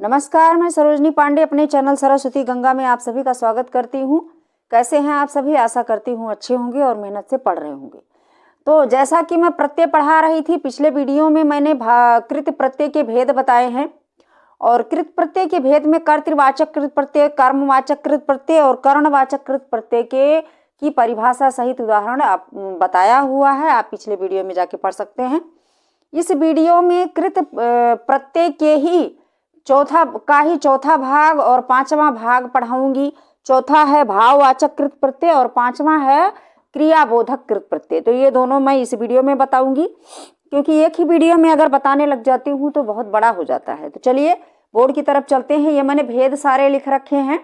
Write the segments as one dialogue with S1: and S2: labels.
S1: नमस्कार, मैं सरोजनी पांडे अपने चैनल सरस्वती गंगा में आप सभी का स्वागत करती हूँ। कैसे हैं आप सभी? आशा करती हूँ अच्छे होंगे और मेहनत से पढ़ रहे होंगे। तो जैसा कि मैं प्रत्यय पढ़ा रही थी, पिछले वीडियो में मैंने कृत प्रत्यय के भेद बताए हैं और कृत प्रत्यय के भेद में कर्तृवाचक कृत प्रत्यय, कर्मवाचक कृत प्रत्यय और करणवाचक कृत प्रत्यय की परिभाषा सहित उदाहरण आप बताया हुआ है। आप पिछले वीडियो में जाके पढ़ सकते हैं। इस वीडियो में कृत प्रत्यय के ही चौथा भाग और पांचवा भाग पढ़ाऊंगी। चौथा है भाववाचक कृत प्रत्यय और पांचवा है क्रियाबोधक कृत प्रत्यय। तो ये दोनों मैं इस वीडियो में बताऊंगी, क्योंकि एक ही वीडियो में अगर बताने लग जाती हूँ तो बहुत बड़ा हो जाता है। तो चलिए बोर्ड की तरफ चलते हैं। ये मैंने भेद सारे लिख रखे हैं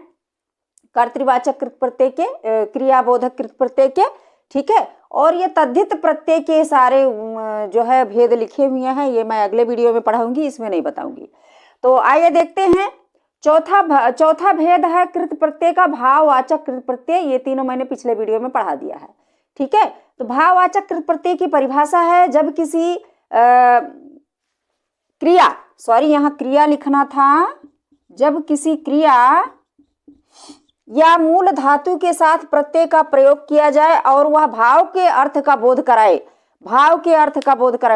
S1: कर्तृवाचक कृत प्रत्यय के, क्रियाबोधक कृत प्रत्यय के, ठीक है। और ये तद्धित प्रत्यय के सारे जो है भेद लिखे हुए हैं, ये मैं अगले वीडियो में पढ़ाऊंगी, इसमें नहीं बताऊंगी। तो आइए देखते हैं। चौथा भेद है कृत प्रत्यय का भाववाचक कृत प्रत्यय। ये तीनों मैंने पिछले वीडियो में पढ़ा दिया है, ठीक है। तो भाववाचक कृत प्रत्यय की परिभाषा है जब किसी यहाँ क्रिया लिखना था, जब किसी क्रिया या मूल धातु के साथ प्रत्यय का प्रयोग किया जाए और वह भाव के अर्थ का बोध कराए।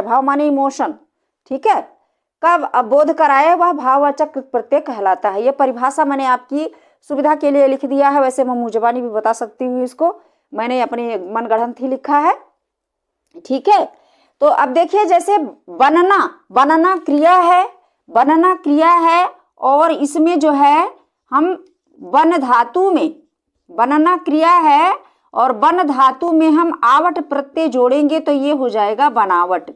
S1: भाव माने इमोशन, ठीक है, का बोध कराए, वह भाववाचक कृत प्रत्यय कहलाता है। यह परिभाषा मैंने आपकी सुविधा के लिए लिख दिया है। वैसे मैं मुंह जबानी भी बता सकती हूँ, इसको मैंने अपने मनगढ़ंत ही लिखा है, ठीक है। तो अब देखिए, जैसे बनना क्रिया है और इसमें जो है हम बन धातु में, बनना क्रिया है और बन धातु में हम आवट प्रत्यय जोड़ेंगे तो ये हो जाएगा बनावट,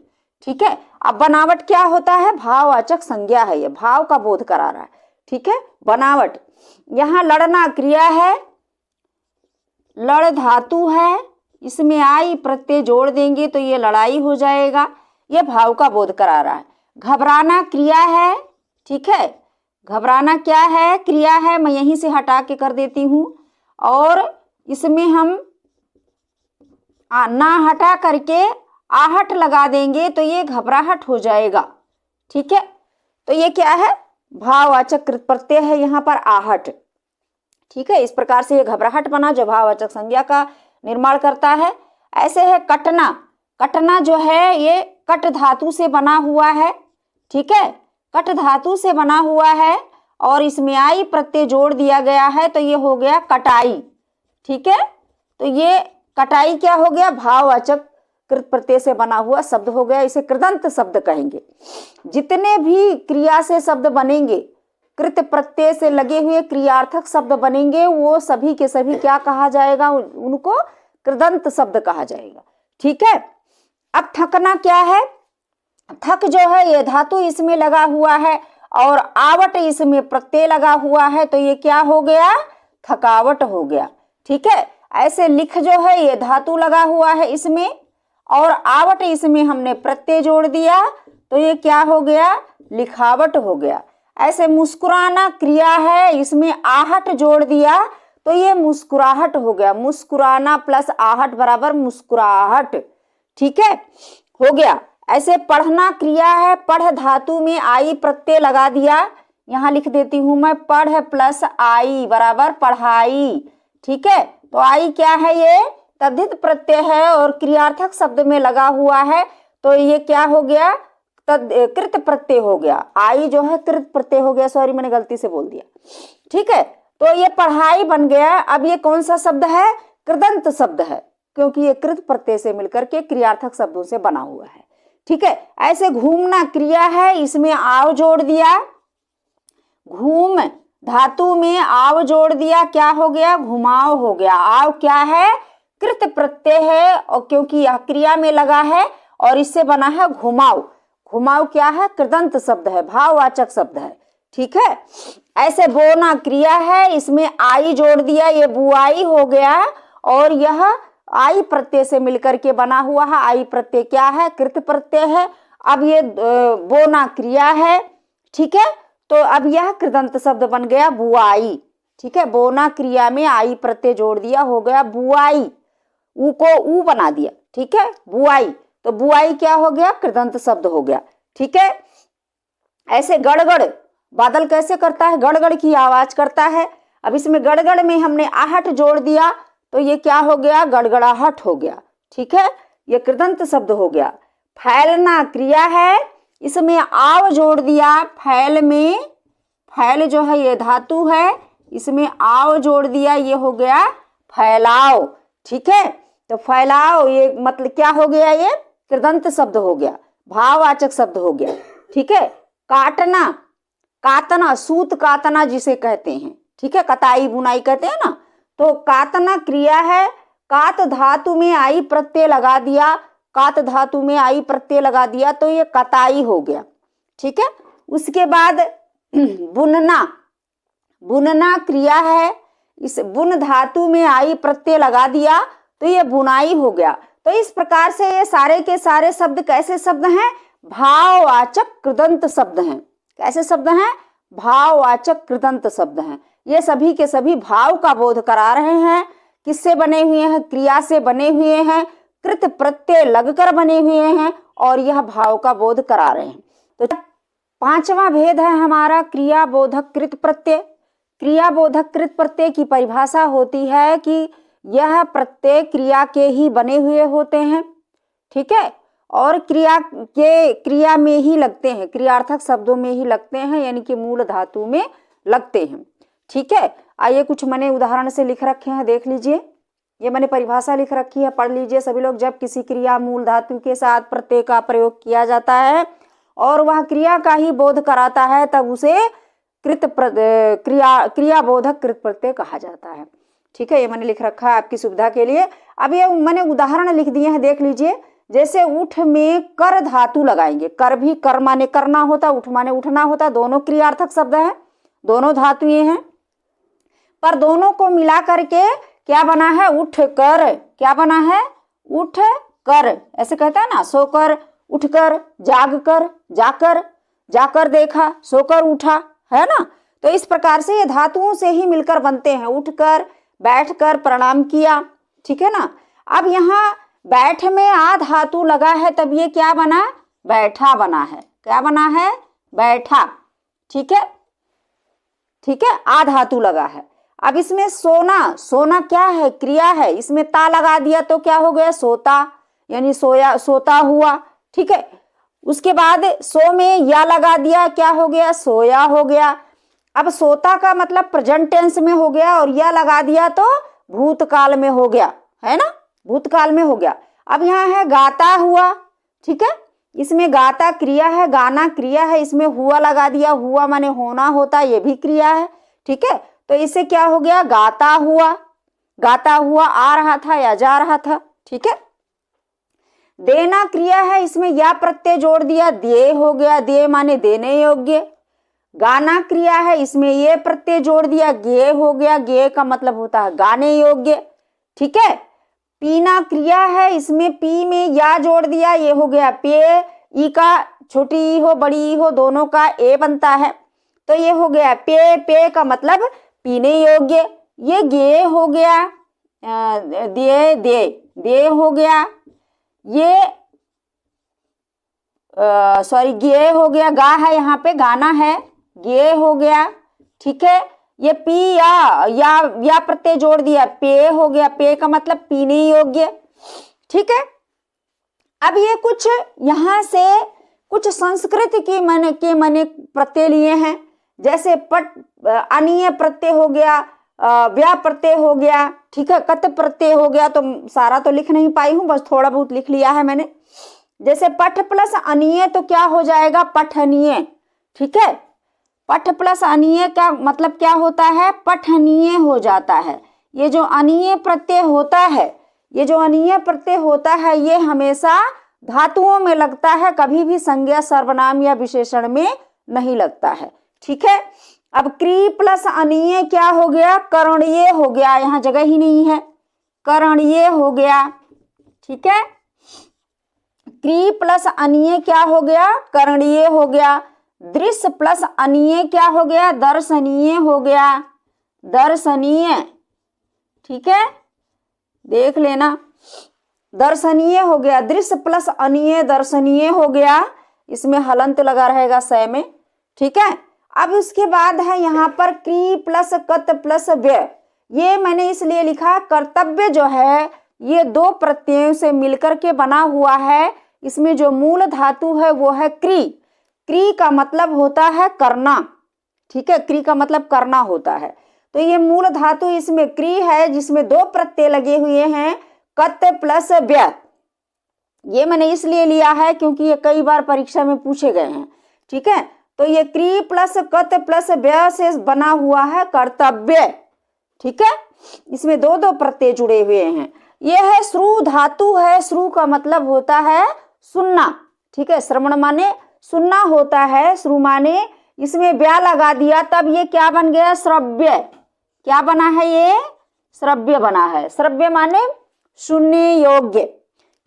S1: ठीक है। अब बनावट क्या होता है? भाववाचक संज्ञा है, ये भाव का बोध करा रहा है, ठीक है, बनावट। यहाँ लड़ना क्रिया है, लड़ धातु है, इसमें आई प्रत्यय जोड़ देंगे तो ये लड़ाई हो जाएगा, ये भाव का बोध करा रहा है। घबराना क्रिया है, ठीक है, घबराना क्या है? क्रिया है, मैं यहीं से हटा के कर देती हूँ और इसमें हम ना हटा करके आहट लगा देंगे तो ये घबराहट हो जाएगा, ठीक है। तो ये क्या है? भाववाचक कृत प्रत्यय है यहाँ पर आहट, ठीक है। इस प्रकार से ये घबराहट बना जो भाववाचक संज्ञा का निर्माण करता है। ऐसे है कटना जो है ये कट धातु से बना हुआ है, ठीक है, कट धातु से बना हुआ है और इसमें आई प्रत्यय जोड़ दिया गया है तो ये हो गया कटाई, ठीक है। तो ये कटाई क्या हो गया? भाववाचक कृत प्रत्यय से बना हुआ शब्द हो गया। इसे कृदंत शब्द कहेंगे। जितने भी क्रिया से शब्द बनेंगे, कृत प्रत्यय से लगे हुए क्रियार्थक शब्द बनेंगे, वो सभी के सभी क्या कहा जाएगा? उनको कृदंत शब्द कहा जाएगा, ठीक है। अब थकना क्या है? थक जो है ये धातु इसमें लगा हुआ है और आवट इसमें प्रत्यय लगा हुआ है तो ये क्या हो गया? थकावट हो गया, ठीक है। ऐसे लिख जो है ये धातु लगा हुआ है इसमें और आवट इसमें हमने प्रत्यय जोड़ दिया तो ये क्या हो गया? लिखावट हो गया। ऐसे मुस्कुराना क्रिया है, इसमें आहट जोड़ दिया तो ये मुस्कुराहट हो गया। मुस्कुराना प्लस आहट बराबर मुस्कुराहट, ठीक है, हो गया। ऐसे पढ़ना क्रिया है, पढ़ धातु में आई प्रत्यय लगा दिया, यहाँ लिख देती हूं मैं पढ़ प्लस आई बराबर पढ़ाई, ठीक है। तो आई क्या है? ये तद्धित प्रत्यय है और क्रियार्थक शब्द में लगा हुआ है तो ये क्या हो गया? कृत प्रत्यय हो गया। आई जो है कृत प्रत्यय हो गया, सॉरी मैंने गलती से बोल दिया, ठीक है। तो ये पढ़ाई बन गया। अब ये कौन सा शब्द है? कृदंत शब्द है, क्योंकि ये कृत प्रत्यय से मिलकर के क्रियार्थक शब्दों से बना हुआ है, ठीक है। ऐसे घूमना क्रिया है, इसमें आव जोड़ दिया, घूम धातु में आव जोड़ दिया, क्या हो गया? घुमाव हो गया। आव क्या है? कृत प्रत्यय है और क्योंकि यह क्रिया में लगा है और इससे बना है घुमाव। घुमाव क्या है? कृदंत शब्द है, भाववाचक शब्द है, ठीक है। ऐसे बोना क्रिया है, इसमें आई जोड़ दिया, ये बुआई हो गया और यह आई प्रत्यय से मिलकर के बना हुआ है। आई प्रत्यय क्या है? कृत प्रत्यय है। अब ये बोना क्रिया है, ठीक है। तो अब यह कृदंत शब्द बन गया बुआई, ठीक है। बोना क्रिया में आई प्रत्यय जोड़ दिया, हो गया बुआई, ऊ को ऊ बना दिया, ठीक है, बुआई। तो बुआई क्या हो गया? कृदंत शब्द हो गया, ठीक है। ऐसे गड़गड़ बादल कैसे करता है, गड़गड़ की आवाज करता है। अब इसमें गड़गड़ में हमने आहट जोड़ दिया तो ये क्या हो गया, गड़गड़ाहट हो गया। ठीक है, ये कृदंत शब्द हो गया। फैलना क्रिया है, इसमें आव जोड़ दिया, फैल में, फैल जो है ये धातु है, इसमें आव जोड़ दिया, ये हो गया फैलाव। ठीक है, तो फैलाव ये मतलब क्या हो गया, ये कृदंत शब्द हो गया, भाववाचक शब्द हो गया। ठीक है, काटना, कातना, सूत कातना जिसे कहते हैं। ठीक है, कताई बुनाई कहते हैं ना, तो कातना क्रिया है, कात धातु में आई प्रत्यय लगा दिया, कात धातु में आई प्रत्यय लगा दिया तो ये कताई हो गया। ठीक है, उसके बाद बुनना, बुनना क्रिया है, इस बुन धातु में आई प्रत्यय लगा दिया तो ये बुनाई हो गया। तो इस प्रकार से ये सारे के सारे शब्द कैसे शब्द हैं, भाववाचक कृदंत शब्द हैं। कैसे शब्द हैं, भाववाचक कृदंत शब्द हैं। ये सभी के सभी भाव का बोध करा रहे हैं। किससे बने हुए हैं, क्रिया से बने हुए हैं, कृत प्रत्यय लगकर बने हुए हैं और यह भाव का बोध करा रहे हैं। तो पांचवा भेद है हमारा क्रिया बोधक कृत प्रत्यय। क्रिया बोधक कृत प्रत्यय की परिभाषा होती है कि यह प्रत्यय क्रिया के ही बने हुए होते हैं। ठीक है, और क्रिया में ही लगते हैं, क्रियार्थक शब्दों में ही लगते हैं, यानी कि मूल धातु में लगते हैं। ठीक है, आइए कुछ मैंने उदाहरण से लिख रखे हैं, देख लीजिए। ये मैंने परिभाषा लिख रखी है, पढ़ लीजिए सभी लोग। जब किसी क्रिया मूल धातु के साथ प्रत्यय का प्रयोग किया जाता है और वह क्रिया का ही बोध कराता है तब उसे क्रिया बोधक कृत प्रत्यय कहा जाता है। ठीक है, ये मैंने लिख रखा है आपकी सुविधा के लिए। अब ये मैंने उदाहरण लिख दिए हैं, देख लीजिए। जैसे उठ में कर धातु लगाएंगे, कर भी कर माने करना होता, उठ माने उठना होता, दोनों क्रियार्थक शब्द है, दोनों धातुएं हैं, पर दोनों को मिला करके क्या बना है, उठ कर। क्या बना है, उठ कर, ऐसे कहता है ना, सोकर, उठकर, जाग कर, जाकर, जाकर देखा, सोकर उठा, है ना। तो इस प्रकार से ये धातुओं से ही मिलकर बनते हैं, उठकर, बैठकर, प्रणाम किया। ठीक है ना। अब यहाँ बैठ में आ धातु लगा है तब ये क्या बना, बैठा बना है। क्या बना है, बैठा। ठीक है, ठीक है, आ धातु लगा है। अब इसमें सोना, सोना क्या है, क्रिया है, इसमें ता लगा दिया तो क्या हो गया, सोता, यानी सोया, सोता हुआ। ठीक है, उसके बाद सो में या लगा दिया, क्या हो गया, सोया हो गया। अब सोता का मतलब प्रेजेंट टेंस में हो गया और या लगा दिया तो भूतकाल में हो गया, है ना, भूतकाल में हो गया। अब यहाँ है गाता हुआ। ठीक है, इसमें गाता क्रिया है, गाना क्रिया है, इसमें हुआ लगा दिया, हुआ माने होना होता, ये भी क्रिया है। ठीक है, तो इससे क्या हो गया, गाता हुआ। गाता हुआ आ रहा था या जा रहा था। ठीक है, देना क्रिया है, इसमें या प्रत्यय जोड़ दिया, दिए हो गया, दिए माने देने योग्य। गाना क्रिया है, इसमें ये प्रत्यय जोड़ दिया, गे हो गया, गे का मतलब होता है गाने योग्य। ठीक है, पीना क्रिया है, इसमें पी में या जोड़ दिया, ये हो गया पे, ई का छोटी ई हो बड़ी ई हो दोनों का ए बनता है तो ये हो गया पे, पे का मतलब पीने योग्य। ये गे हो गया, दे दे दे हो गया, ये सॉरी गे हो गया, गा है यहाँ पे, गाना है, गे हो गया। ठीक है, ये पी या प्रत्यय जोड़ दिया, पे हो गया, पे का मतलब पीने योग्य। ठीक है, अब ये कुछ यहाँ से कुछ संस्कृत के मैंने प्रत्यय लिए हैं, जैसे पट अनीय प्रत्यय हो गया, व्या प्रत्यय हो गया। ठीक है, कत प्रत्यय हो गया, तो सारा तो लिख नहीं पाई हूँ, बस थोड़ा बहुत लिख लिया है मैंने। जैसे पठ प्लस अनीय तो क्या हो जाएगा, पठनीय। ठीक है, पठ प्लस अनीय का मतलब क्या होता है, पठनीय हो जाता है। ये जो अनीय प्रत्यय होता है, ये जो अनीय प्रत्यय होता है ये हमेशा धातुओं में लगता है, कभी भी संज्ञा सर्वनाम या विशेषण में नहीं लगता है। ठीक है, अब क्री प्लस अनीय क्या हो गया, करणीय हो गया, यहाँ जगह ही नहीं है, करणीय हो गया। ठीक है, क्री प्लस अनीय क्या हो गया, करणीय हो गया। दृश्य प्लस अनीय क्या हो गया, दर्शनीय हो गया, दर्शनीय। ठीक है, देख लेना, दर्शनीय हो गया। दृश्य प्लस अनीय दर्शनीय हो गया, इसमें हलंत लगा रहेगा सय में। ठीक है, अब उसके बाद है यहाँ पर क्री प्लस कत प्लस व्यय। ये मैंने इसलिए लिखा, कर्तव्य जो है ये दो प्रत्ययों से मिलकर के बना हुआ है। इसमें जो मूल धातु है वो है क्री। क्री का मतलब होता है करना, ठीक है, क्री का मतलब करना होता है। तो ये मूल धातु इसमें क्री है जिसमें दो प्रत्यय लगे हुए हैं, कत प्लस व्यय। ये मैंने इसलिए लिया है क्योंकि ये कई बार परीक्षा में पूछे गए हैं, ठीक है। तो ये क्री प्लस कत प्लस व्यय से बना हुआ है कर्तव्य, ठीक है। इसमें दो दो प्रत्यय जुड़े हुए हैं। ये है श्रु धातु है, श्रु का मतलब होता है सुनना, ठीक है। श्रवण माने सुनना होता है, श्रु माने इसमें व्या लगा दिया तब ये क्या बन गया, श्रव्य। क्या बना है, ये श्रव्य बना है। श्रव्य माने सुनने योग्य,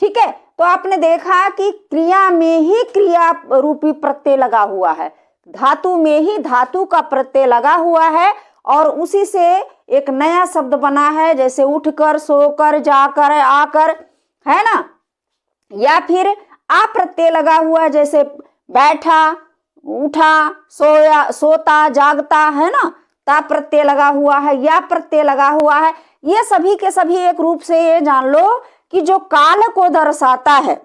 S1: ठीक है। तो आपने देखा कि क्रिया में ही क्रिया रूपी प्रत्यय लगा हुआ है, धातु में ही धातु का प्रत्यय लगा हुआ है और उसी से एक नया शब्द बना है, जैसे उठकर, सोकर, जाकर, आकर, है ना। या फिर आ प्रत्यय लगा हुआ है, जैसे बैठा, उठा, सोया, सोता, जागता, है ना। ता प्रत्यय लगा हुआ है, या प्रत्यय लगा हुआ है। ये सभी के सभी एक रूप से ये जान लो कि जो काल को दर्शाता है,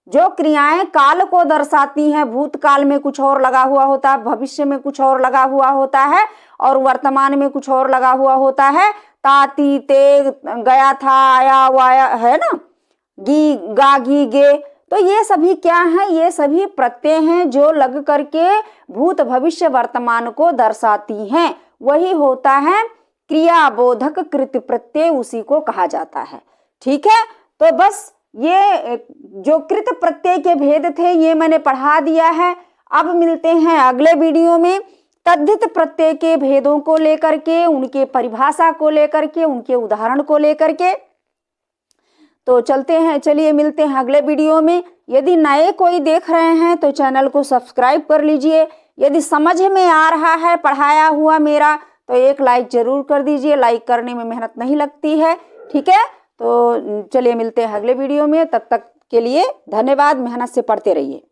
S1: जो क्रियाएं काल को दर्शाती हैं, भूतकाल में कुछ और लगा हुआ होता है, भविष्य में कुछ और लगा हुआ होता है और वर्तमान में कुछ और लगा हुआ होता है। ताती, ते, गया था, आया, वाया, है ना, गी, गा, गी, गे। तो ये सभी क्या हैं, ये सभी प्रत्यय हैं जो लग करके भूत, भविष्य, वर्तमान को दर्शाती हैं। वही होता है क्रियाबोधक कृत प्रत्यय, उसी को कहा जाता है, ठीक है। तो बस ये जो कृत प्रत्यय के भेद थे ये मैंने पढ़ा दिया है। अब मिलते हैं अगले वीडियो में तद्धित प्रत्यय के भेदों को लेकर के, उनके परिभाषा को लेकर के, उनके उदाहरण को लेकर के। तो चलते हैं, चलिए मिलते हैं अगले वीडियो में। यदि नए कोई देख रहे हैं तो चैनल को सब्सक्राइब कर लीजिए। यदि समझ में आ रहा है पढ़ाया हुआ मेरा तो एक लाइक जरूर कर दीजिए, लाइक करने में मेहनत नहीं लगती है, ठीक है। तो चलिए मिलते हैं अगले वीडियो में, तब तक के लिए धन्यवाद। मेहनत से पढ़ते रहिए।